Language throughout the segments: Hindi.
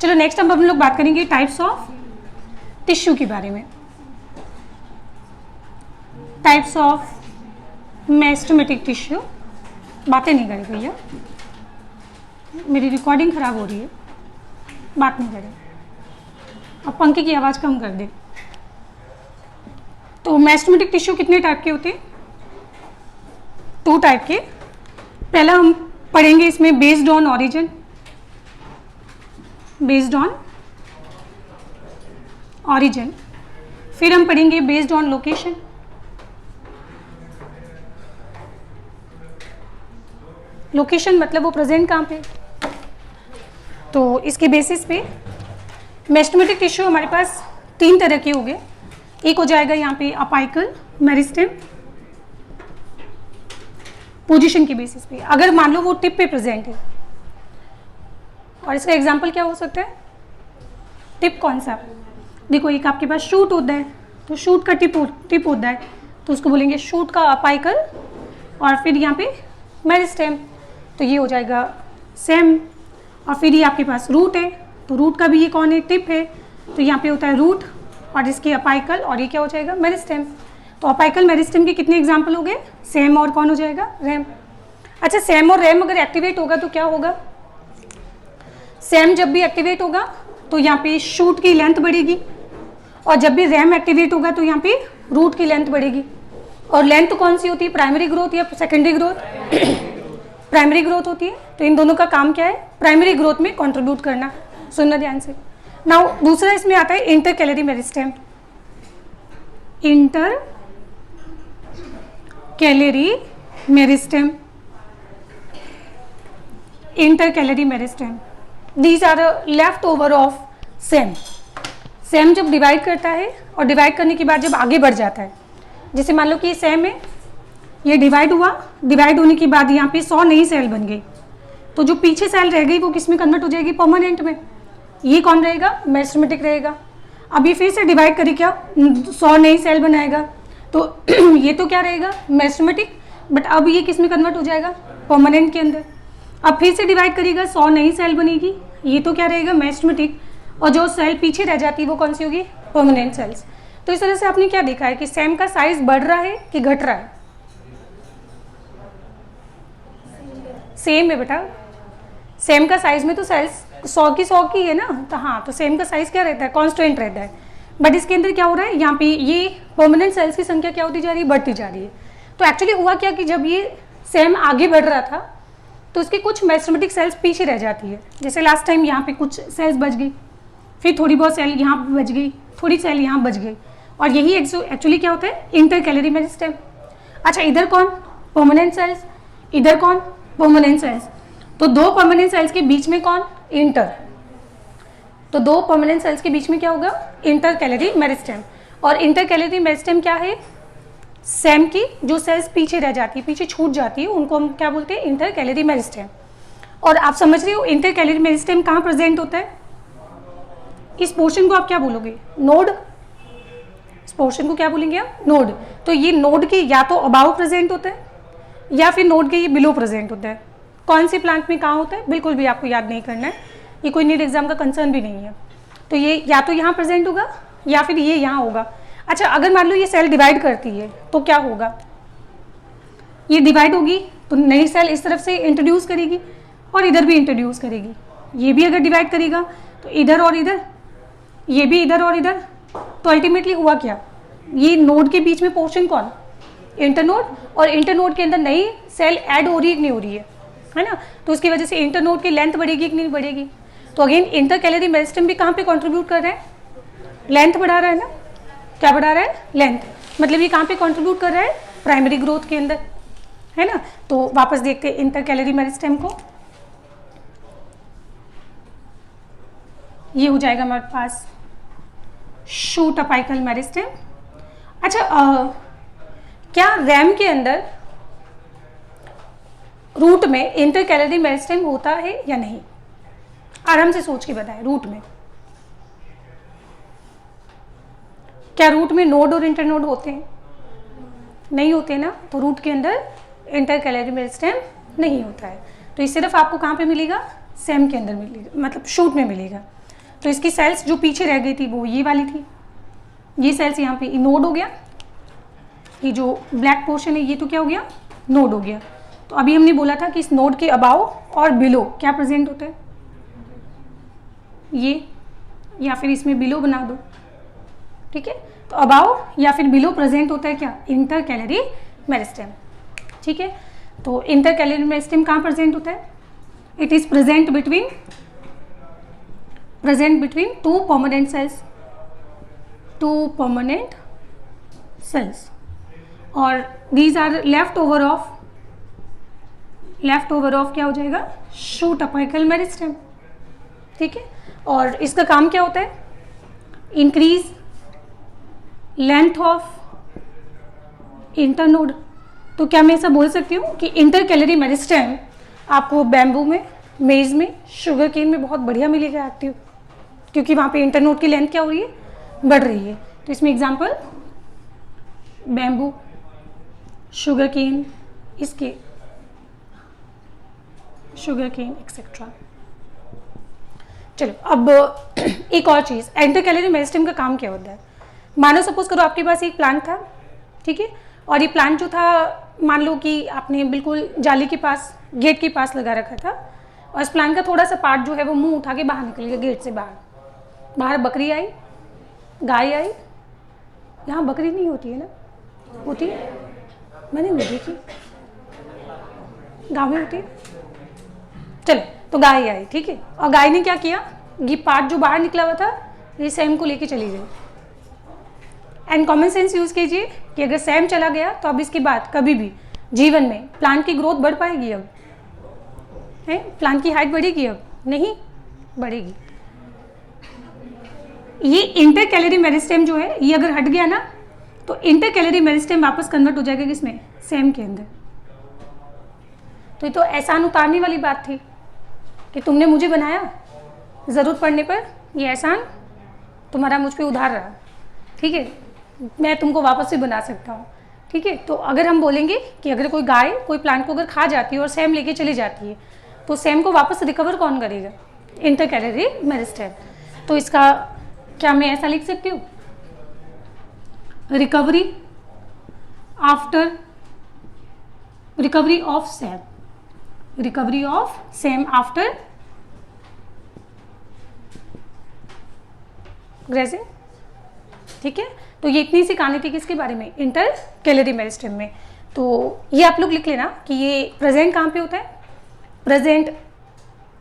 चलो नेक्स्ट अब हम लोग बात करेंगे टाइप्स ऑफ टिश्यू के बारे में। Types of meristematic tissue. बातें नहीं करें भैया, मेरी रिकॉर्डिंग खराब हो रही है, बात नहीं करें। अब पंखे की आवाज़ कम कर दे। तो मेस्टमेटिक टिश्यू कितने टाइप के होते हैं? 2 टाइप के। पहला हम पढ़ेंगे इसमें based on origin, based on origin. फिर हम पढ़ेंगे बेस्ड ऑन लोकेशन, लोकेशन मतलब वो प्रेजेंट कहाँ पे। तो इसके बेसिस पे मेस्टमेटिक टिश्यू हमारे पास 3 तरह के हो गए। एक हो जाएगा यहाँ पे अपाइकल मेरिस्टेम, पोजीशन के बेसिस पे, अगर मान लो वो टिप पे प्रेजेंट है। और इसका एग्जांपल क्या हो सकता है? टिप कौन सा? देखो एक आपके पास शूट होता है, तो शूट का टिप होता है, तो उसको बोलेंगे शूट का अपाइकल, और फिर यहाँ पे मेरिस्टेम, तो ये हो जाएगा सेम। और फिर ये आपके पास रूट है, तो रूट का भी ये कौन है? टिप है, तो यहाँ पे होता है रूट और इसके अपाइकल, और ये क्या हो जाएगा? मेरिस्टेम। तो अपाइकल मेरिस्टेम के कितने एग्जाम्पल हो गए? सेम और कौन हो जाएगा? रैम। अच्छा, सेम और रैम अगर एक्टिवेट होगा तो क्या होगा? सेम जब भी एक्टिवेट होगा तो यहाँ पे शूट की लेंथ बढ़ेगी, और जब भी रैम एक्टिवेट होगा तो यहाँ पे रूट की लेंथ बढ़ेगी। और लेंथ कौन सी होती है? प्राइमरी ग्रोथ या सेकेंडरी ग्रोथ? प्राइमरी ग्रोथ होती है। तो इन दोनों का काम क्या है? प्राइमरी ग्रोथ में कंट्रीब्यूट करना। सुनना ध्यान से। नाउ दूसरा इसमें आता है intercalary meristem. Intercalary meristem, intercalary meristem, these are left over of SAM. SAM जब डिवाइड करता है और डिवाइड करने के बाद जब आगे बढ़ जाता है, जैसे मान लो कि ये सेम है, ये डिवाइड हुआ, डिवाइड होने के बाद यहाँ पे 100 नई सेल बन गई, तो जो पीछे सेल रह गई वो किस में कन्वर्ट हो जाएगी? परमानेंट में। ये कौन रहेगा? मेस्टमेटिक रहेगा। अब ये फिर से डिवाइड करी क्या? 100 नई सेल बनाएगा, तो ये तो क्या रहेगा? मेस्टमेटिक। बट अब ये किस में कन्वर्ट हो जाएगा? परमानेंट के अंदर। अब फिर से डिवाइड करेगा, 100 नई सेल बनेगी, ये तो क्या रहेगा? मेस्टमेटिक। और जो सेल पीछे रह जाती है वो कौन सी होगी? Permanent cells. तो इस तरह से आपने क्या देखा है कि सेम का साइज बढ़ रहा है कि घट रहा है? सेम है बेटा। सेम का साइज में तो सेल्स 100 की 100 की है ना, तो हाँ, तो सेम का साइज क्या रहता है? कांस्टेंट रहता है। बट इसके अंदर क्या हो रहा है? यहाँ पे ये परमानेंट सेल्स की संख्या क्या होती जा रही है? बढ़ती जा रही है। तो एक्चुअली हुआ क्या कि जब ये सेम आगे बढ़ रहा था तो इसके कुछ मेस्टमेटिक सेल्स पीछे रह जाती है। जैसे लास्ट टाइम यहाँ पे कुछ सेल्स बच गई, फिर थोड़ी बहुत सेल यहाँ बच गई, थोड़ी सेल यहाँ बच गई, और यही एक्चुअली क्या होता है? Intercalary meristem. अच्छा, इधर कौन? Permanent cells. इधर कौन? Permanent cells. तो 2 परमानेंट सेल्स के बीच में कौन? इंटर। तो 2 परमानेंट सेल्स के बीच में क्या होगा? Inter calorie meristem. और इंटर कैलरी मेरिस्टेम क्या है? सेम की जो सेल्स पीछे रह जाती है, पीछे छूट जाती है, उनको हम क्या बोलते हैं? Inter calorie meristem. और आप समझ रहे हो इंटर कैलरी मेरिस्टेम कहाँ प्रेजेंट होता है? इस पोर्शन को आप क्या बोलोगे? नोड। इस पोर्शन को क्या बोलेंगे आप? नोड। तो ये नोड के या तो अबाव प्रेजेंट होता है या फिर नोड के ये बिलो प्रेजेंट होता है। कौन से प्लांट में कहाँ होता है बिल्कुल भी आपको याद नहीं करना है, ये कोई नीट एग्जाम का कंसर्न भी नहीं है। तो ये या तो यहाँ प्रेजेंट होगा या फिर ये यहाँ होगा। अच्छा, अगर मान लो ये सेल डिवाइड करती है तो क्या होगा? ये डिवाइड होगी तो नई सेल इस तरफ से इंट्रोड्यूस करेगी और इधर भी इंट्रोड्यूस करेगी। ये भी अगर डिवाइड करेगा तो इधर और इधर, ये भी इधर और इधर। तो अल्टीमेटली हुआ क्या? ये नोड के बीच में पोर्शन कौन? इंटरनोड। और इंटरनोड के अंदर नई सेल ऐड हो रही है कि नहीं हो रही है ना? तो उसकी वजह से इंटरनोड की लेंथ बढ़ेगी कि नहीं बढ़ेगी? तो अगेन इंटर कैलरी मेरिस्टेम भी कहाँ पे कंट्रीब्यूट कर रहा है? लेंथ बढ़ा रहा है ना? क्या बढ़ा रहा है? लेंथ। मतलब ये कहाँ पे कंट्रीब्यूट कर रहा है? प्राइमरी ग्रोथ के अंदर, है ना? तो वापस देखते हैं इंटर कैलरी मेरिस्टेम को। ये हो जाएगा हमारे पास शूट अपाइकल मेरिस्टेम। अच्छा, क्या रैम के अंदर रूट में इंटर कैलरी मेरिस्टेम होता है या नहीं? आराम से सोच के बताएं। रूट में क्या रूट में नोड और इंटरनोड होते हैं? नहीं होते ना। तो रूट के अंदर इंटर कैलरी मेरिस्टेम नहीं होता है। तो ये सिर्फ आपको कहाँ पे मिलेगा? सेम के अंदर मिलेगा, मतलब शूट में मिलेगा। तो इसकी सेल्स जो पीछे रह गई थी वो ये वाली थी, ये सेल्स यहाँ पे नोड हो गया, ये जो ब्लैक पोर्शन है ये तो क्या हो गया, नोड हो गया। तो अभी हमने बोला था कि इस नोड के अबाव और बिलो क्या प्रेजेंट होता है, ये, या फिर इसमें बिलो बना दो, ठीक है। तो अबाव या फिर बिलो प्रेजेंट होता है क्या, इंटर कैलरी मेरिस्टेम, ठीक है। तो इंटर कैलरी मेरिस्टेम कहाँ प्रेजेंट होता है, it is present between two permanent cells, और these are left over of क्या हो जाएगा, शूट अपिकल मेरिस्टेम, ठीक है। और इसका काम क्या होता है, इंक्रीज लेंथ ऑफ इंटरनोड। तो क्या मैं ऐसा बोल सकती हूँ कि इंटर कैलरी मेरिस्टेम आपको बैम्बू में, मेज में, शुगर केन में बहुत बढ़िया मिलेगा एक्टिव, क्योंकि वहाँ पे इंटरनोड की लेंथ क्या हो रही है, बढ़ रही है। तो इसमें एग्जांपल बैम्बू, शुगर केन, इसके शुगर केन एक्सेट्रा। चलो अब एक और चीज़, इंटर कैलरी मेरिस्टेम का काम क्या होता है। मानो सपोज करो आपके पास एक प्लांट था, ठीक है, और ये प्लांट जो था मान लो कि आपने बिल्कुल जाली के पास, गेट के पास लगा रखा था, और इस प्लांट का थोड़ा सा पार्ट जो है वो मुंह उठा के बाहर निकल गया गेट से बाहर बकरी आई, गाय आई, यहाँ बकरी नहीं होती है ना, होती है, मैंने नहीं देखी, गाँव में होती है, चलो तो गाय आई, ठीक है, और गाय ने क्या किया, ये पार्ट जो बाहर निकला हुआ था ये सैम को लेके चली गई। एंड कॉमन सेंस यूज कीजिए कि अगर सैम चला गया तो अब इसके बाद कभी भी जीवन में प्लांट की ग्रोथ बढ़ पाएगी, अब है प्लांट की हाइट बढ़ेगी, अब नहीं बढ़ेगी। ये इंटर कैलरी मेरिस्टेम जो है ये अगर हट गया ना तो इंटर कैलरी मेरिस्टेम वापस कन्वर्ट हो जाएगा किसमें, सैम के अंदर। तो ये तो एहसान उतारने वाली बात थी कि तुमने मुझे बनाया, ज़रूरत पड़ने पर ये एहसान तुम्हारा मुझ पे उधार रहा, ठीक है, मैं तुमको वापस से बना सकता हूँ, ठीक है। तो अगर हम बोलेंगे कि अगर कोई गाय कोई प्लांट को अगर खा जाती है और सैम लेके चली जाती है तो सैम को वापस रिकवर कौन करेगा, इंटर कैलरी मेरिस्टेम। तो इसका क्या मैं ऐसा लिख सकती हूँ, recovery of Sam after grazing, ठीक है। तो ये इतनी सी कहानी थी किसके बारे में, इंटर कैलरी मेरिस्टेम में। तो ये आप लोग लिख लेना कि ये प्रेजेंट कहाँ पे होता है, प्रेजेंट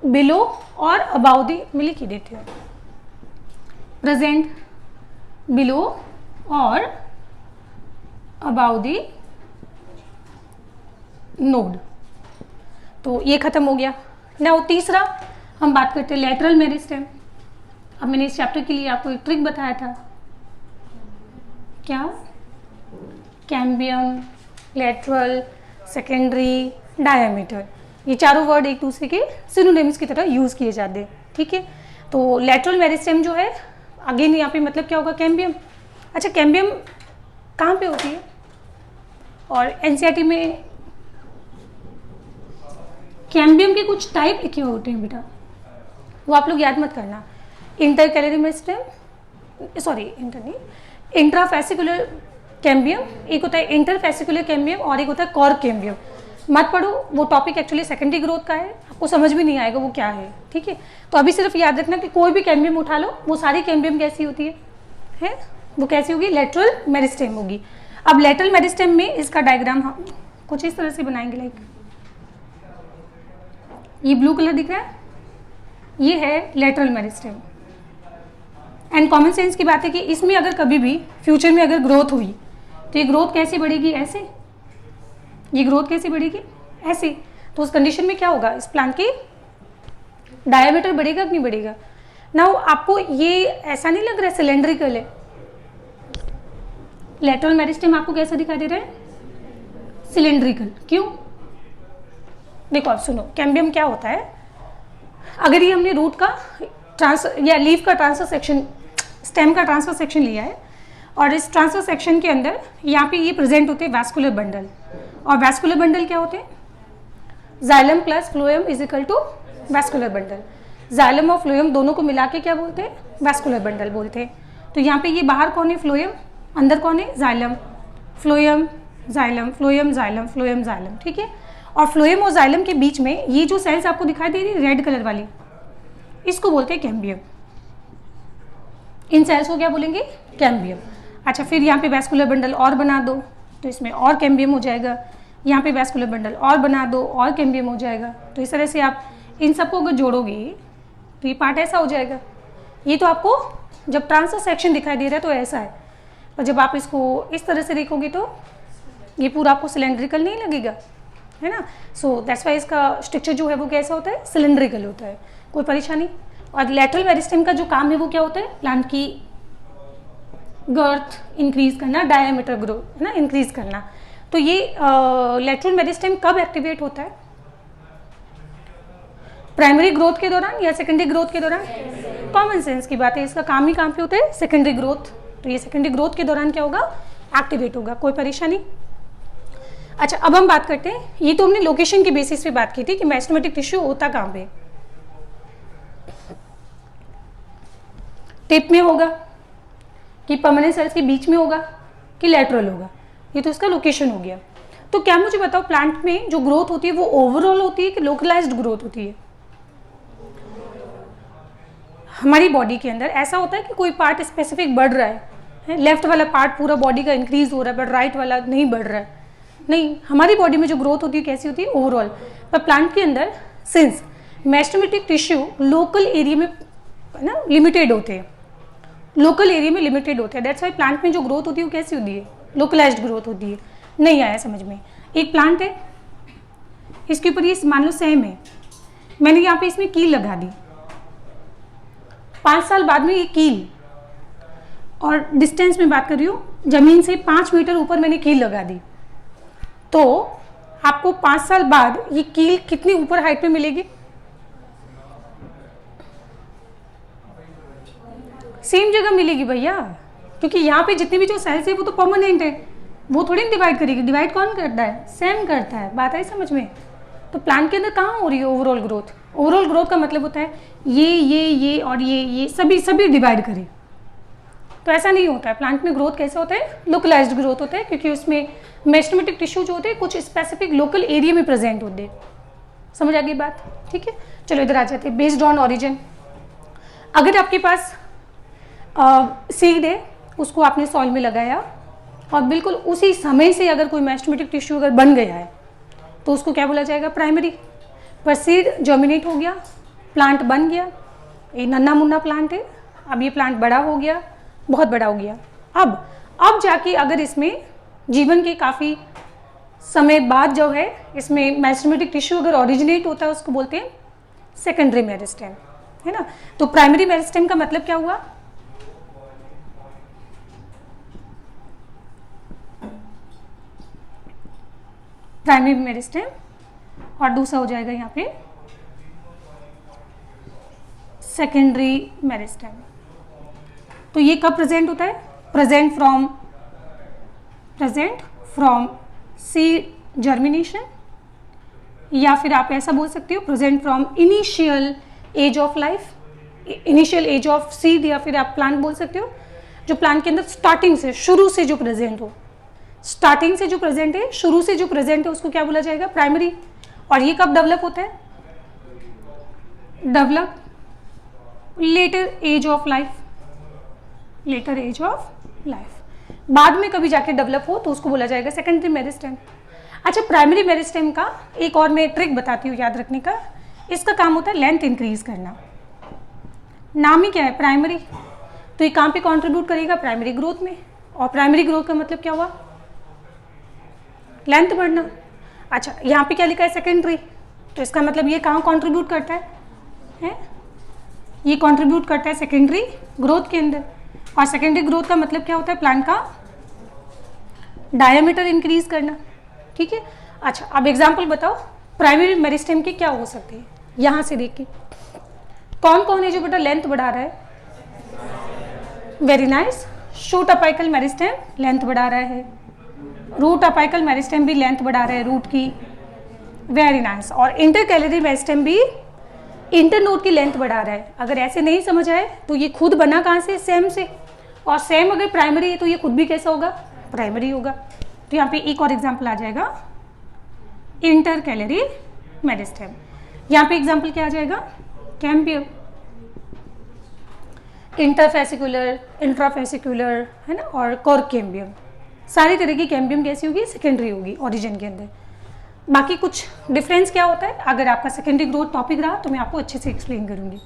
बिलो और अबाउ दी, मैं लिख ही देती हूँ, प्रेजेंट बिलो और अबाउ दी नोड। तो ये खत्म हो गया ना। वो तीसरा हम बात करते हैं लेटरल मेरिस्टेम। अब मैंने इस चैप्टर के लिए आपको एक ट्रिक बताया था, क्या, कैम्बियम, लेटरल, सेकेंडरी, डायमीटर, ये चारों वर्ड एक दूसरे के सिनोनिम्स की तरह यूज किए जाते हैं, ठीक है। तो लेटरल मेरिस्टेम जो है, अगेन यहाँ पे मतलब क्या होगा, कैम्बियम। अच्छा कैम्बियम कहाँ पे होती है, और एनसीईआरटी में कैम्बियम के कुछ टाइप लिखे होते हैं बेटा, वो आप लोग याद मत करना। Inter calorie meristem, sorry inter नहीं, इंट्राफेसिकुलर कैम्बियम, एक होता है इंटरफेसिकुलर कैम्बियम और एक होता है कॉर्क कैम्बियम। मत पढ़ो, वो टॉपिक एक्चुअली सेकेंडरी ग्रोथ का है, आपको समझ भी नहीं आएगा वो क्या है, ठीक है। तो अभी सिर्फ याद रखना कि कोई भी कैम्बियम उठा लो, वो सारी कैम्बियम कैसी होती है वो कैसी होगी, लेटरल मेरिस्टेम होगी। अब लेटरल मेरिस्टेम में इसका डायग्राम हम कुछ इस तरह से बनाएंगे, लाइक ये ब्लू कलर दिख रहा है, ये है lateral meristem. And common sense की बात है कि इसमें अगर कभी भी फ्यूचर में अगर ग्रोथ हुई तो ये ग्रोथ कैसे बढ़ेगी, ऐसे, ये ग्रोथ कैसे बढ़ेगी, ऐसे। तो उस कंडीशन में क्या होगा, इस प्लांट की डायमीटर बढ़ेगा कि नहीं बढ़ेगा। नाउ आपको ये ऐसा नहीं लग रहा है सिलेंड्रिकल है, लेटरल मेरिस्टेम आपको कैसा दिखाई दे रहा है, सिलेंड्रिकल, क्यों, देखो आप सुनो, कैम्बियम क्या होता है, अगर ये हमने रूट का या लीफ का ट्रांसफर सेक्शन, स्टेम का ट्रांसफर सेक्शन लिया है, और इस ट्रांसफर सेक्शन के अंदर यहाँ पे ये प्रेजेंट होते हैं वैस्कुलर बंडल, और वैस्कुलर बंडल क्या होते हैं, xylem plus phloem is equal to vascular bundle. Xylem और फ्लोएम दोनों को मिला के क्या बोलते हैं? वैस्कुलर बंडल बोलते हैं। तो यहाँ पे ये बाहर कौन है? फ्लोएम, अंदर कौन है? Xylem. Phloem xylem, phloem xylem, phloem xylem, ठीक है। और फ्लोएम और जाइलम के बीच में ये जो सेल्स आपको दिखाई दे रही है रेड कलर वाली, इसको बोलते हैं कैम्बियम। इन सेल्स को क्या बोलेंगे? कैम्बियम। अच्छा, फिर यहाँ पे वैस्कुलर बंडल और बना दो तो इसमें और कैम्बियम हो जाएगा। यहाँ पे वैस्कुलर बंडल और बना दो और कैम्बियम हो जाएगा। तो इस तरह से आप इन सबको अगर जोड़ोगे तो ये पार्ट ऐसा हो जाएगा। ये तो आपको जब ट्रांसफर सेक्शन दिखाई दे रहा है तो ऐसा है, और जब आप इसको इस तरह से देखोगे तो ये पूरा आपको सिलेंड्रिकल नहीं लगेगा, है ना। सो दैट्स वाई इसका स्ट्रक्चर जो है वो कैसा होता है? सिलेंड्रिकल होता है, कोई परेशानी। और लेटरल मेरिस्टेम का जो काम है वो क्या होता है? प्लांट की गर्थ इंक्रीज करना, डायमीटर ग्रोथ, है ना, इंक्रीज करना। तो ये लेटरल मेरिस्टेम कब एक्टिवेट होता है? प्राइमरी ग्रोथ के दौरान या सेकेंडरी ग्रोथ के दौरान? कॉमन सेंस की बात है, इसका काम ही काम पे होता है सेकेंडरी ग्रोथ। तो ये सेकेंडरी ग्रोथ के दौरान क्या होगा? एक्टिवेट होगा, कोई परेशानी। अच्छा, अब हम बात करते हैं, ये तो हमने लोकेशन के बेसिस पे बात की थी कि मेरिस्टेमेटिक टिश्यू होता कहाँ पे। टिप में होगा कि परमानेंट सेल्स के बीच में होगा कि लेटरल होगा, ये तो इसका लोकेशन हो गया। तो क्या मुझे बताओ, प्लांट में जो ग्रोथ होती है वो ओवरऑल होती है कि लोकलाइज्ड ग्रोथ होती है? हमारी बॉडी के अंदर ऐसा होता है कि कोई पार्ट स्पेसिफिक बढ़ रहा है, लेफ्ट वाला पार्ट पूरा बॉडी का इंक्रीज हो रहा है बट राइट वाला नहीं बढ़ रहा है। नहीं, हमारी बॉडी में जो ग्रोथ होती है कैसी होती है? ओवरऑल। पर प्लांट के अंदर since meristematic tissue local area में ना लिमिटेड होते हैं, लोकल एरिया में लिमिटेड होते हैं, दैट्स वाई प्लांट में जो ग्रोथ होती है वो कैसी होती है? लोकलाइज्ड ग्रोथ होती है। नहीं आया समझ में? एक प्लांट है, इसके ऊपर ये मान लो सेम है, मैंने यहाँ पे इसमें कील लगा दी, 5 साल बाद में ये कील, और डिस्टेंस में बात कर रही हूँ, जमीन से 5 मीटर ऊपर मैंने कील लगा दी, तो आपको 5 साल बाद ये कील कितनी ऊपर हाइट पे मिलेगी? सेम जगह मिलेगी भैया, क्योंकि यहाँ पे जितने भी जो सेल्स है वो तो परमानेंट है, वो थोड़ी ना डिवाइड करेगी। डिवाइड कौन करता है? सेम करता है। बात आई समझ में? तो प्लांट के अंदर कहाँ हो रही है ओवरऑल ग्रोथ? ओवरऑल ग्रोथ का मतलब होता है ये और ये सभी डिवाइड करें। तो ऐसा नहीं होता है। प्लांट में ग्रोथ कैसे होता है? लोकलाइज्ड ग्रोथ होता है, क्योंकि उसमें मेरिस्टेमेटिक टिश्यू जो होते हैं कुछ स्पेसिफिक लोकल एरिया में प्रेजेंट होते हैं। समझ आ गई बात? ठीक है, चलो इधर आ जाते हैं। बेस्ड ऑन ऑरिजिन, अगर आपके पास सीड है, उसको आपने सॉइल में लगाया और बिल्कुल उसी समय से अगर कोई मेरिस्टेमेटिक टिश्यू अगर बन गया है तो उसको क्या बोला जाएगा? प्राइमरी। पर सीड जर्मिनेट हो गया, प्लांट बन गया, ये नन्ना मुन्ना प्लांट है, अब ये प्लांट बड़ा हो गया, बहुत बड़ा हो गया। अब जाके अगर इसमें जीवन के काफ़ी समय बाद जो है इसमें मेरिस्टेमेटिक टिश्यू अगर ओरिजिनेट होता है उसको बोलते हैं सेकेंडरी मेरिस्टेम, है ना। तो प्राइमरी मेरिस्टेम का मतलब क्या हुआ? प्राइमरी मेरिस्टेम, और दूसरा हो जाएगा यहाँ पे सेकेंडरी मेरिस्टेम। तो ये कब प्रेजेंट होता है? प्रेजेंट फ्रॉम सीड जर्मिनेशन, या फिर आप ऐसा बोल सकते हो present from initial age of life, initial age of seed, या फिर आप प्लांट बोल सकते हो जो प्लांट के अंदर स्टार्टिंग से, शुरू से जो प्रेजेंट हो। स्टार्टिंग से जो प्रेजेंट है, शुरू से जो प्रेजेंट है, उसको क्या बोला जाएगा? प्राइमरी। और ये कब डेवलप होता है? Develop later age of life, later age of life. बाद में कभी जाके डेवलप हो तो उसको बोला जाएगा सेकेंडरी मेरिस्टेम। अच्छा, प्राइमरी मेरिस्टेम का एक और मैं ट्रिक बताती हूँ याद रखने का। इसका काम होता है लेंथ इंक्रीज करना। नाम ही क्या है? प्राइमरी। तो ये कहाँ पे कंट्रीब्यूट करेगा? प्राइमरी ग्रोथ में। और प्राइमरी ग्रोथ का मतलब क्या हुआ? लेंथ बढ़ना। अच्छा, यहाँ पे क्या लिखा है? सेकेंडरी। तो इसका मतलब ये कहाँ कंट्रीब्यूट करता है? ये कंट्रीब्यूट करता है सेकेंडरी ग्रोथ के अंदर। और सेकेंडरी ग्रोथ का मतलब क्या होता है? प्लांट का डायमीटर इंक्रीज करना। ठीक है। अच्छा, अब एग्जांपल बताओ प्राइमरी मेरिस्टेम के क्या हो सकते हैं? यहाँ से देख के कौन कौन है जो बेटा लेंथ बढ़ा रहा है? Very nice. Shoot apical meristem length बढ़ा रहा है, रूट अपाइकल मेरिस्टेम भी लेंथ बढ़ा रहा है रूट की। Very nice. और इंटरकैलरी मेरिस्टेम भी इंटरनोड की लेंथ बढ़ा रहा है। अगर ऐसे नहीं समझ आए तो ये खुद बना कहाँ से, सेम से, और सेम अगर प्राइमरी है तो ये खुद भी कैसा होगा, प्राइमरी होगा। तो यहाँ पे एक और एग्जाम्पल आ जाएगा, इंटर कैलरी मेरिस्टेम। यहाँ पे एग्जाम्पल क्या आ जाएगा, कैम्बियम, इंटरफेसिकुलर, इंट्राफेसिकुलर, है ना, और कोर कैम्बियम। सारी तरह की कैम्बियम कैसी होगी, सेकेंडरी होगी ओरिजिन के अंदर। बाकी कुछ डिफरेंस क्या होता है, अगर आपका सेकेंडरी ग्रोथ टॉपिक रहा तो मैं आपको अच्छे से एक्सप्लेन करूंगी।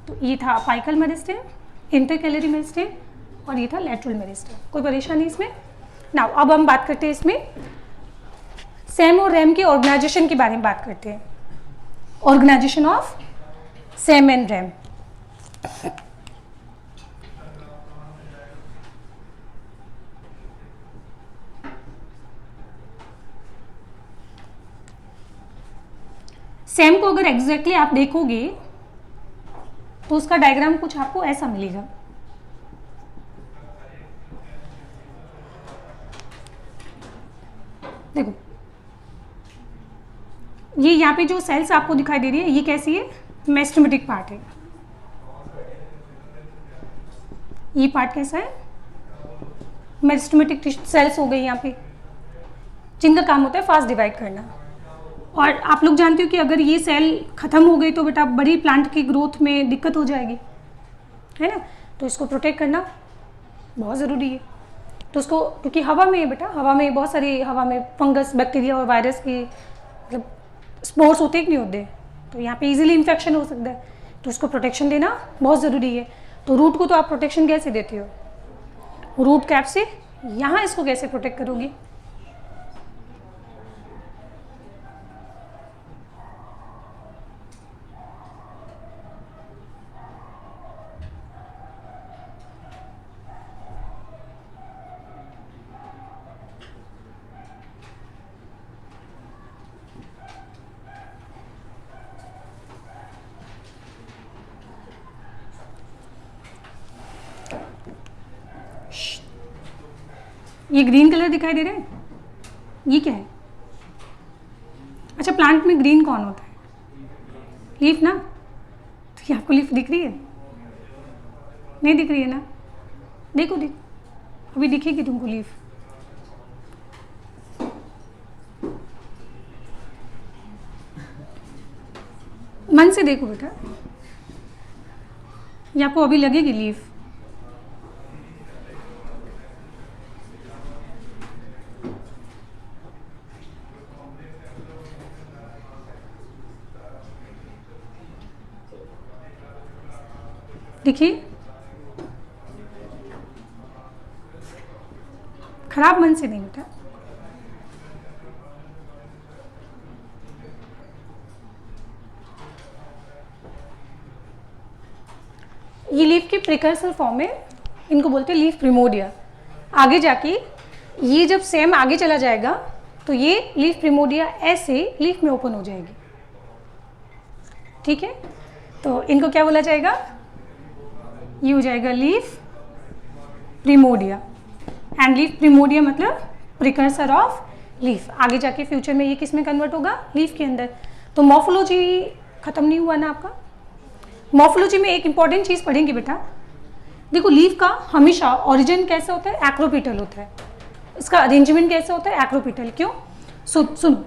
तो ये था apical meristem, intercalary meristem, और ये था लैटरल मेरिस्टेम। कोई परेशानी इसमें? नाउ अब हम बात करते हैं इसमें सेम और रैम के ऑर्गेनाइजेशन के बारे में बात करते हैं। Organization of SAM and RAM. SAM को अगर एग्जैक्टली आप देखोगे तो उसका डायग्राम कुछ आपको ऐसा मिलेगा। देखो ये यहाँ पे जो सेल्स आपको दिखाई दे रही है, ये कैसी है, मेरिस्टेमेटिक पार्ट है। ये पार्ट कैसा है, मेरिस्टेमेटिक सेल्स हो गई यहाँ पे, जिनका काम होता है फास्ट डिवाइड करना। और आप लोग जानते हो कि अगर ये सेल खत्म हो गई तो बेटा बड़ी प्लांट की ग्रोथ में दिक्कत हो जाएगी, है ना। तो इसको प्रोटेक्ट करना बहुत ज़रूरी है। तो उसको, क्योंकि हवा में बेटा, हवा में बहुत सारी, हवा में फंगस, बैक्टीरिया और वायरस की मतलब स्पोर्स होते कि नहीं होते, तो यहाँ पे इजीली इन्फेक्शन हो सकता है। तो उसको प्रोटेक्शन देना बहुत ज़रूरी है। तो रूट को तो आप प्रोटेक्शन कैसे देते हो, रूट कैप से। यहाँ इसको कैसे प्रोटेक्ट करोगी, ये ग्रीन कलर दिखाई दे रहा है, ये क्या है? अच्छा, प्लांट में ग्रीन कौन होता है, लीफ ना। तो ये आपको लीफ दिख रही है, नहीं दिख रही है ना? देखो देख, अभी दिखेगी तुमको लीफ। मन से देखो बेटा, ये आपको अभी लगेगी लीफ। देखिए, खराब मन से नहीं बेटा। ये लीफ की प्रिकर्सर फॉर्म है, इनको बोलते हैं लीफ प्रिमोडिया। आगे जाके ये जब सेम आगे चला जाएगा तो ये लीफ प्रिमोडिया ऐसे लीफ में ओपन हो जाएगी, ठीक है। तो इनको क्या बोला जाएगा, ये हो जाएगा लीफ प्रिमोडिया। एंड लीफ प्रिमोडिया मतलब प्रिकर्सर ऑफ लीफ। आगे जाके फ्यूचर में ये किस में कन्वर्ट होगा, लीफ के अंदर। तो मॉर्फोलॉजी खत्म नहीं हुआ ना आपका। मॉर्फोलॉजी में एक इंपॉर्टेंट चीज पढ़ेंगे बेटा। देखो लीफ का हमेशा ओरिजिन कैसा होता है, एक्रोपिटल होता है। इसका अरेंजमेंट कैसा होता है, एक्रोपिटल। क्यों, सुनो,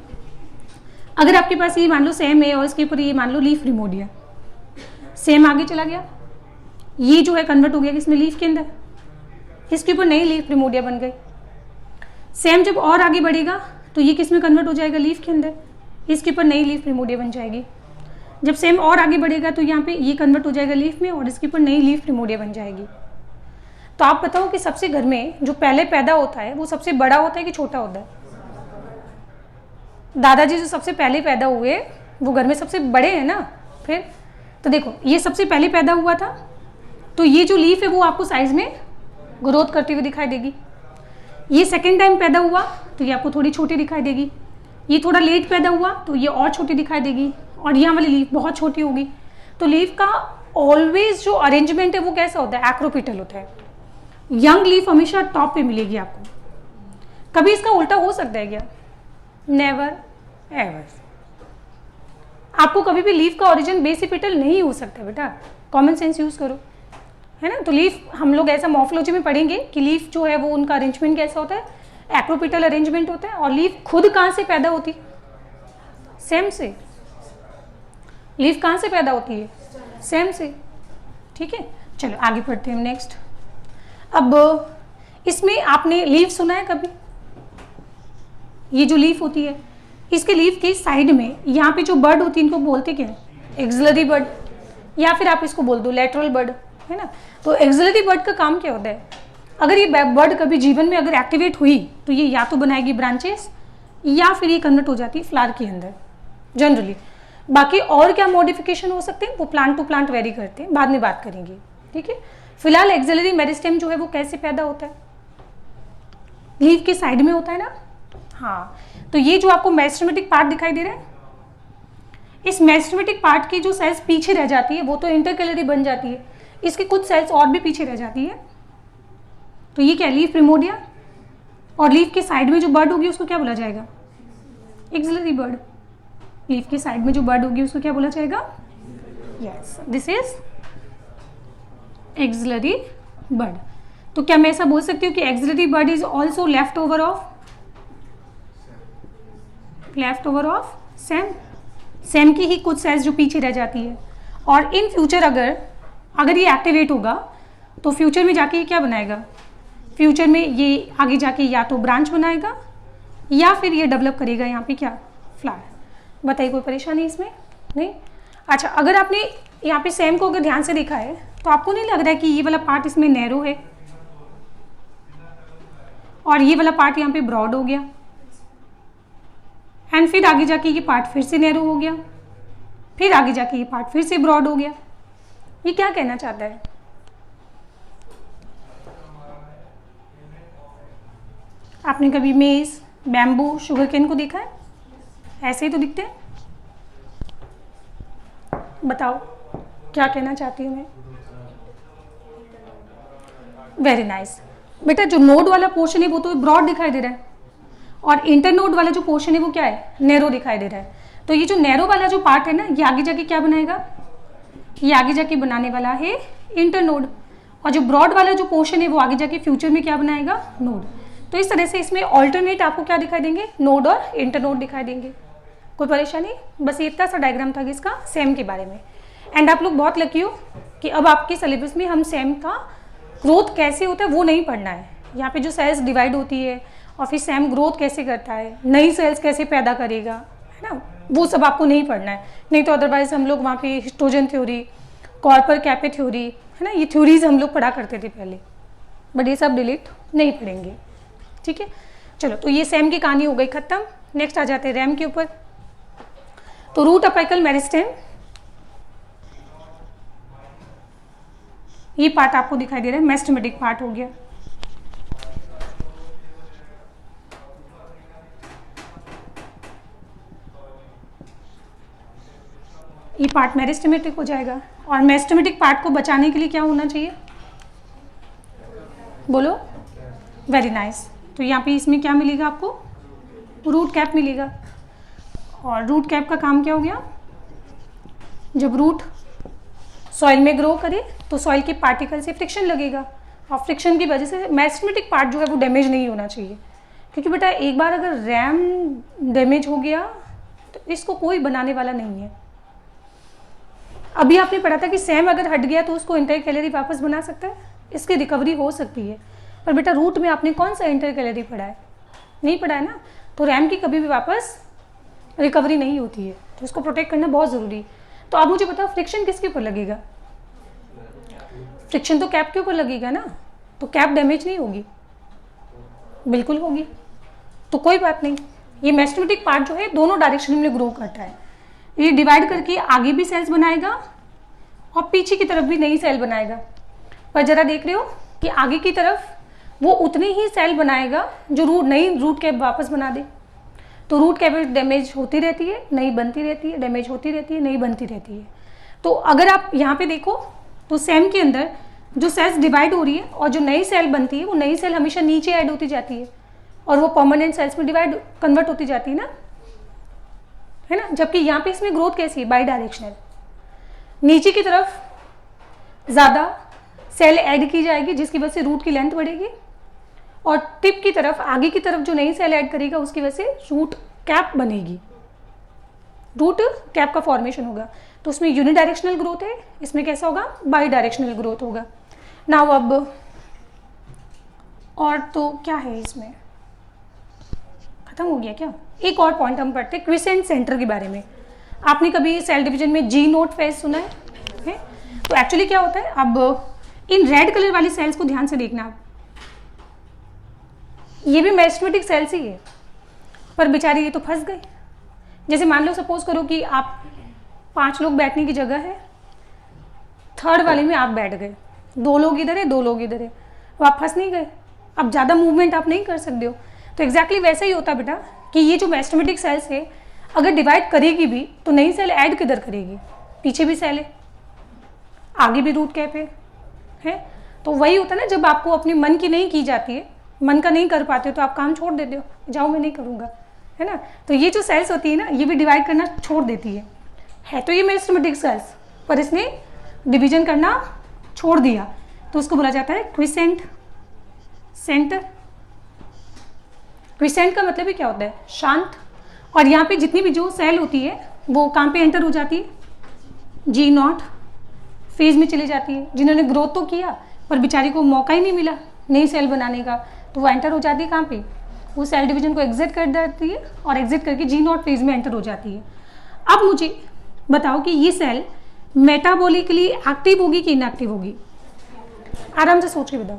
अगर आपके पास ये मान लो सेम है और इसके ऊपर ये मान लो लीफ प्रिमोडिया, सेम आगे चला गया, ये जो है कन्वर्ट हो गया किसमें, लीफ के अंदर। इसके ऊपर नई लीफ प्रिमोडिया बन गई। सेम जब और आगे बढ़ेगा तो ये किसमें कन्वर्ट हो जाएगा, लीफ के अंदर। इसके ऊपर नई लीफ प्रिमोडिया बन जाएगी। जब सेम और आगे बढ़ेगा तो यहाँ पे ये कन्वर्ट हो जाएगा लीफ में, और इसके ऊपर नई लीफ प्रिमोडिया बन जाएगी। तो आप बताओ कि सबसे घर में जो पहले पैदा होता है वो सबसे बड़ा होता है कि छोटा होता है? दादाजी जो सबसे पहले पैदा हुए वो घर में सबसे बड़े हैं ना। फिर तो देखो, ये सबसे पहले पैदा हुआ था, तो ये जो लीफ है वो आपको साइज में ग्रोथ करती हुई दिखाई देगी। ये सेकेंड टाइम पैदा हुआ तो ये आपको थोड़ी छोटी दिखाई देगी। ये थोड़ा लेट पैदा हुआ तो ये और छोटी दिखाई देगी, और यहाँ वाली लीफ बहुत छोटी होगी। तो लीफ का ऑलवेज जो अरेंजमेंट है वो कैसा होता है, एक्रोपिटल होता है। यंग लीफ हमेशा टॉप पे मिलेगी आपको। कभी इसका उल्टा हो सकता है क्या? Never ever. आपको कभी भी लीफ का ओरिजिन बेस एपिटल नहीं हो सकता बेटा, कॉमन सेंस यूज करो, है ना। तो लीफ हम लोग ऐसा मॉर्फोलॉजी में पढ़ेंगे कि लीफ जो है वो उनका अरेंजमेंट कैसा होता है, एक्रोपिटल अरेंजमेंट होता है। और लीफ खुद कहाँ से पैदा होती, सेम से। लीफ कहाँ से पैदा होती है, सेम से, ठीक है। चलो आगे पढ़ते हैं नेक्स्ट। अब इसमें आपने लीफ सुना है कभी, ये जो लीफ होती है इसके लीफ के साइड में यहाँ पे जो बर्ड होती है इनको बोलते क्या है, एक्सिलरी बर्ड, या फिर आप इसको बोल दो लेटरल बर्ड, है ना। तो एक्सिलरी बर्ड का काम क्या होता है, अगर ये बर्ड कभी जीवन में अगर एक्टिवेट हुई तो ये या तो बनाएगी ब्रांचेस या फिर ये कन्वर्ट हो जाती है फ्लावर के अंदर जनरली। बाकी और क्या मॉडिफिकेशन हो सकते हैं वो प्लांट टू प्लांट वेरी करते हैं, बाद में बात करेंगे, ठीक है। फिलहाल एक्सिलरी मेरिस्टेम जो है वो कैसे पैदा होता है, लीफ के साइड में होता है ना। हाँ, तो ये जो आपको मेरिस्टेमेटिक पार्ट दिखाई दे रहा है, इस मेरिस्टेमेटिक पार्ट की जो सेल्स पीछे रह जाती है वो तो इंटरकैलरी बन जाती है, इसकी कुछ सेल्स और भी पीछे रह जाती है। तो ये क्या, लीफ प्रिमोडिया, और लीफ के साइड में जो बर्ड होगी उसको क्या बोला जाएगा, एक्सिलरी बर्ड। लीफ के साइड में जो बर्ड होगी उसको क्या बोला जाएगा, yes this is axillary bud. तो क्या मैं ऐसा बोल सकती हूँ कि axillary bud is also left over of same की ही कुछ सेल्स जो पीछे रह जाती है। और इन फ्यूचर अगर ये एक्टिवेट होगा तो फ्यूचर में जाके ये क्या बनाएगा, फ्यूचर में ये आगे जाके या तो ब्रांच बनाएगा या फिर ये डेवलप करेगा यहाँ पे क्या, फ्लावर। बताइए कोई परेशानी इसमें, नहीं। अच्छा, अगर आपने यहाँ पे सेम को अगर ध्यान से देखा है तो आपको नहीं लग रहा है कि ये वाला पार्ट इसमें नैरो है और ये वाला पार्ट यहाँ पे ब्रॉड हो गया, एंड फिर आगे जाके ये पार्ट फिर से नैरो हो गया, फिर आगे जाके ये पार्ट फिर से ब्रॉड हो गया। ये क्या कहना चाहता है, आपने कभी मेज, बैम्बू, शुगर केन को देखा है, ऐसे ही तो दिखते हैं। बताओ क्या कहना चाहती हूँ मैं। वेरी नाइस बेटा, जो नोड वाला पोर्शन है वो तो ब्रॉड दिखाई दे रहा है और इंटरनोड वाला जो पोर्शन है वो क्या है, नैरो दिखाई दे रहा है। तो ये जो नैरो वाला जो पार्ट है ना, ये आगे जाके क्या बनाएगा, ये आगे जाके बनाने वाला है इंटरनोड, और जो ब्रॉड वाला जो पोर्शन है वो आगे जाके फ्यूचर में क्या बनाएगा, नोड। तो इस तरह से इसमें ऑल्टरनेट आपको क्या दिखाई देंगे, नोड और इंटरनोड दिखाई देंगे। कोई परेशानी, बस ये इतना सा डायग्राम था इसका सेम के बारे में। एंड आप लोग बहुत लकी हो कि अब आपके सिलेबस में हम सेम का ग्रोथ कैसे होता है वो नहीं पढ़ना है। यहाँ पे जो सेल्स डिवाइड होती है और फिर सेम ग्रोथ कैसे करता है, नई सेल्स कैसे पैदा करेगा, है ना, वो सब आपको नहीं पढ़ना है। नहीं तो अदरवाइज हम लोग वहाँ पे हिस्टोजन थ्योरी, कॉर्पर कैपे थ्योरी, है ना, ये थ्योरीज हम लोग पढ़ा करते थे पहले, बट ये सब डिलीट नहीं पढ़ेंगे, ठीक है। चलो, तो ये सेम की कहानी हो गई खत्म। नेक्स्ट आ जाते हैं रैम के ऊपर। तो रूट अपेकल मेरिस्टेम, ये पार्ट आपको दिखाई दे रहा है, मेरिस्टेमेटिक पार्ट हो गया। ये पार्ट मेरिस्टेमेटिक हो जाएगा, और मेरिस्टेमेटिक पार्ट को बचाने के लिए क्या होना चाहिए, बोलो, वेरी नाइस। तो यहाँ पे इसमें क्या मिलेगा आपको, रूट कैप मिलेगा। और रूट कैप का काम क्या हो गया, जब रूट सॉइल में ग्रो करे तो सॉइल के पार्टिकल से फ्रिक्शन लगेगा, और फ्रिक्शन की वजह से मेरिस्टेमेटिक पार्ट जो है वो डैमेज नहीं होना चाहिए। क्योंकि बेटा एक बार अगर रैम डैमेज हो गया तो इसको कोई बनाने वाला नहीं है। अभी आपने पढ़ा था कि सेम अगर हट गया तो उसको इंटरकैलरी वापस बना सकता है, इसकी रिकवरी हो सकती है। पर बेटा रूट में आपने कौन सा इंटरकैलरी पढ़ा है, नहीं पढ़ा है ना। तो रैम की कभी भी वापस रिकवरी नहीं होती है, तो इसको प्रोटेक्ट करना बहुत ज़रूरी है। तो अब मुझे बताओ फ्रिक्शन किसके ऊपर लगेगा, फ्रिक्शन तो कैप के ऊपर लगेगा ना, तो कैप डैमेज नहीं होगी, बिल्कुल होगी। तो कोई बात नहीं, ये मेरिस्टेमेटिक पार्ट जो है दोनों डायरेक्शन में ग्रो करता है। ये डिवाइड करके आगे भी सेल्स बनाएगा और पीछे की तरफ भी नई सेल बनाएगा। पर जरा देख रहे हो कि आगे की तरफ वो उतनी ही सेल बनाएगा जो नई रूट कैप वापस बना दे। तो रूट कैप डैमेज होती रहती है, नई बनती रहती है, डैमेज होती रहती है, नई बनती रहती है। तो अगर आप यहाँ पे देखो तो सेम के अंदर जो सेल्स डिवाइड हो रही है और जो नई सेल बनती है, वो नई सेल हमेशा नीचे ऐड होती जाती है और वो परमानेंट सेल्स में कन्वर्ट होती जाती है ना। है ना, जबकि यहाँ पे इसमें ग्रोथ कैसी है, बाई डायरेक्शनल। नीचे की तरफ ज़्यादा सेल ऐड की जाएगी जिसकी वजह से रूट की लेंथ बढ़ेगी, और टिप की तरफ, आगे की तरफ जो नई सेल ऐड करेगा उसकी वजह से रूट कैप बनेगी, रूट कैप का फॉर्मेशन होगा। तो उसमें यूनिडायरेक्शनल ग्रोथ है, इसमें कैसा होगा, बाई डायरेक्शनल ग्रोथ होगा। नाउ अब और तो क्या है, इसमें खत्म हो गया क्या? एक और पॉइंट हम पढ़ते हैं क्विसेंट सेंटर के बारे में। आपने कभी सेल डिवीजन में जी नोट फेज सुना है? तो एक्चुअली क्या होता है, अब इन रेड कलर वाली सेल्स को ध्यान से देखना आप, ये भी मेरिस्टेमेटिक सेल्स ही है, पर बेचारे ये तो फंस गए। जैसे मान लो सपोज करो कि आप 5 लोग बैठने की जगह है, थर्ड वाले में आप बैठ गए, 2 लोग इधर है 2 लोग इधर है, तो आप फंस नहीं गए, अब ज़्यादा मूवमेंट आप नहीं कर सकते हो। तो एग्जैक्टली वैसा ही होता बेटा कि ये जो मेरिस्टेमेटिक सेल्स है अगर डिवाइड करेगी भी तो नई सेल ऐड किधर करेगी, पीछे भी सेल है, आगे भी रूट कैप है। तो वही होता है ना, जब आपको अपने मन की नहीं की जाती है, मन का नहीं कर पाते हो तो आप काम छोड़ देते हो, जाओ मैं नहीं करूँगा, है ना। तो ये जो सेल्स होती है ना, ये भी डिवाइड करना छोड़ देती है तो ये मेरिस्टेमेटिक सेल्स, पर इसने डिवीजन करना छोड़ दिया, तो उसको बोला जाता है क्विसेंट सेंटर। क्विसेंट का मतलब ही क्या होता है, शांत। और यहाँ पे जितनी भी जो सेल होती है वो कहाँ पे एंटर हो जाती है, जी नॉट फेज में चली जाती है। जिन्होंने ग्रोथ तो किया पर बेचारी को मौका ही नहीं मिला नई सेल बनाने का, तो वो एंटर हो जाती है कहाँ पे, वो सेल डिवीजन को एग्जिट कर देती है और एग्जिट करके जी नॉट फेज में एंटर हो जाती है। अब मुझे बताओ कि ये सेल मेटाबॉलिकली एक्टिव होगी कि इनएक्टिव होगी, आराम से सोच के बताओ,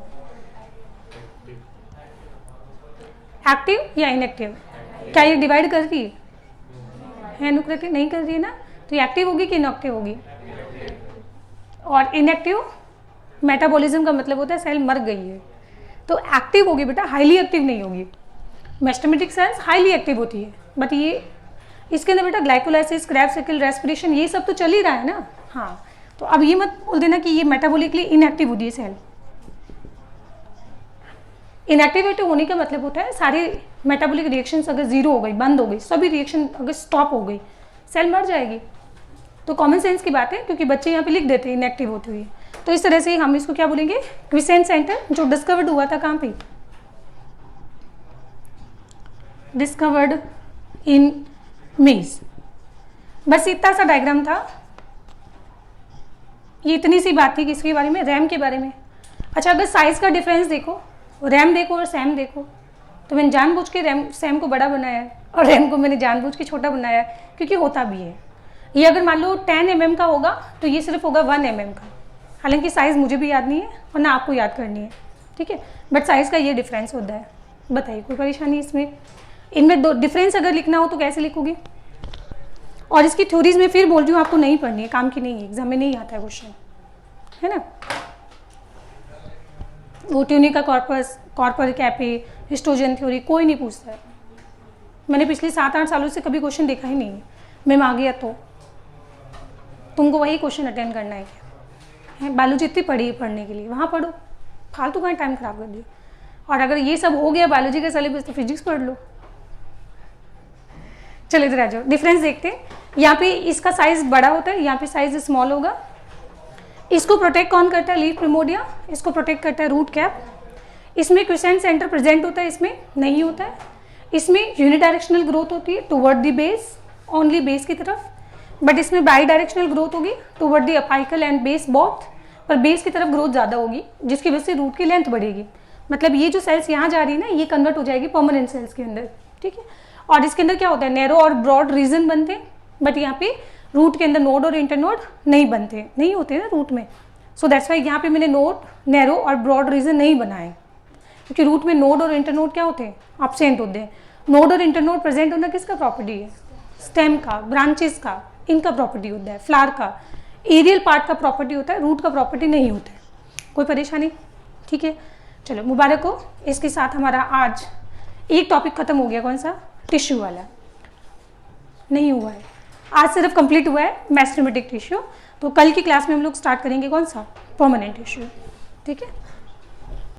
एक्टिव या इनएक्टिव? क्या ये डिवाइड कर रही है नुक्रेटिव? नहीं कर रही है ना, तो ये एक्टिव होगी कि इनएक्टिव होगी? और इनएक्टिव मेटाबॉलिज्म का मतलब होता है सेल मर गई है, तो एक्टिव होगी बेटा, हाईली एक्टिव नहीं होगी। मेरिस्टेमेटिक सेल्स हाईली एक्टिव होती है, बट ये इसके अंदर बेटा ग्लाइकोलाइसिस, क्रेब्स साइकिल, रेस्पिरेशन, ये सब तो चल ही रहा है ना। हाँ, तो अब ये मत बोल देना कि ये मेटाबॉलिकली इनएक्टिव होती है सेल। इनएक्टिवेट होने का मतलब होता है सारी मेटाबॉलिक रिएक्शंस अगर जीरो हो गई, बंद हो गई, सभी रिएक्शन अगर स्टॉप हो गई, सेल मर जाएगी। तो कॉमन सेंस की बात है, क्योंकि बच्चे यहाँ पे लिख देते हैं इनएक्टिव होती हुई। तो इस तरह से हम इसको क्या बोलेंगे, क्विसेंट सेंटर, जो डिस्कवर्ड हुआ था कहाँ पे, डिस्कवर्ड इन मेज। बस इतना सा डायग्राम था, ये इतनी सी बात थी किसके बारे में, रैम के बारे में। अच्छा, अगर साइज का डिफरेंस देखो, रैम देखो और सैम देखो, तो मैंने जानबूझ के रैम सैम को बड़ा बनाया है और रैम को मैंने जानबूझ के छोटा बनाया है, क्योंकि होता भी है। ये अगर मान लो 10 mm का होगा तो ये सिर्फ होगा 1 mm का, हालांकि साइज़ मुझे भी याद नहीं है और ना आपको याद करनी है, ठीक है, बट साइज़ का ये डिफरेंस होता है। बताइए कोई परेशानी इसमें? इनमें दो डिफरेंस अगर लिखना हो तो कैसे लिखोगे? और इसकी थ्योरीज में फिर बोल रही हूँ आपको नहीं पढ़नी है, काम की नहीं है, एग्जाम में नहीं आता है क्वेश्चन, है ना। वो ट्यूनिका कॉर्पस, कॉर्पर कैपे, हिस्टोजन थ्योरी कोई नहीं पूछता है। मैंने पिछले 7-8 सालों से कभी क्वेश्चन देखा ही नहीं है। मैम आ गया तो तुमको वही क्वेश्चन अटेंड करना है। बायोलॉजी इतनी पढ़ी है पढ़ने के लिए, वहाँ पढ़ो, फालतू का टाइम खराब कर दिया। और अगर ये सब हो गया बायोलॉजी का सिलेबस तो फिजिक्स पढ़ लो। चलो इधर आ जाओ, डिफरेंस देखते हैं। यहाँ पे इसका साइज बड़ा होता है, यहाँ पे साइज स्मॉल होगा। इसको प्रोटेक्ट कौन करता है? लीफ प्रिमोडिया। इसको प्रोटेक्ट करता है रूट कैप। इसमें क्विसेंट सेंटर प्रेजेंट होता है, इसमें नहीं होता है। इसमें यूनिडायरेक्शनल ग्रोथ होती है toward the base, only base की तरफ, बट इसमें बाई डायरेक्शनल ग्रोथ होगी toward the apical and base both, पर बेस की तरफ ग्रोथ ज़्यादा होगी जिसकी वजह से रूट की लेंथ बढ़ेगी। मतलब ये जो सेल्स यहाँ जा रही है ना, ये कन्वर्ट हो जाएगी परमानेंट सेल्स के अंदर, ठीक है। और इसके अंदर क्या होता है, नैरो और ब्रॉड रीजन बनते हैं, बट यहाँ पे रूट के अंदर नोड और इंटरनोड नहीं बनते, नहीं होते ना रूट में। सो दैट्स वाई यहाँ पे मैंने नोड, नैरो और ब्रॉड रीजन नहीं बनाए, क्योंकि रूट में नोड और इंटरनोड क्या होते हैं? एब्सेंट होते हैं। नोड और इंटरनोड प्रेजेंट होना किसका प्रॉपर्टी है? स्टेम का, ब्रांचेस का, इनका प्रॉपर्टी होता है। फ्लावर का एरियल पार्ट का प्रॉपर्टी होता है, रूट का प्रॉपर्टी नहीं होता है। कोई परेशानी? ठीक है, चलो मुबारक हो। इसके साथ हमारा आज एक टॉपिक खत्म हो गया। कौन सा? टिश्यू वाला। नहीं हुआ है आज, सिर्फ कंप्लीट हुआ है मेरिस्टेमेटिक टिश्यू। तो कल की क्लास में हम लोग स्टार्ट करेंगे कौन सा? परमानेंट टिश्यू, ठीक है।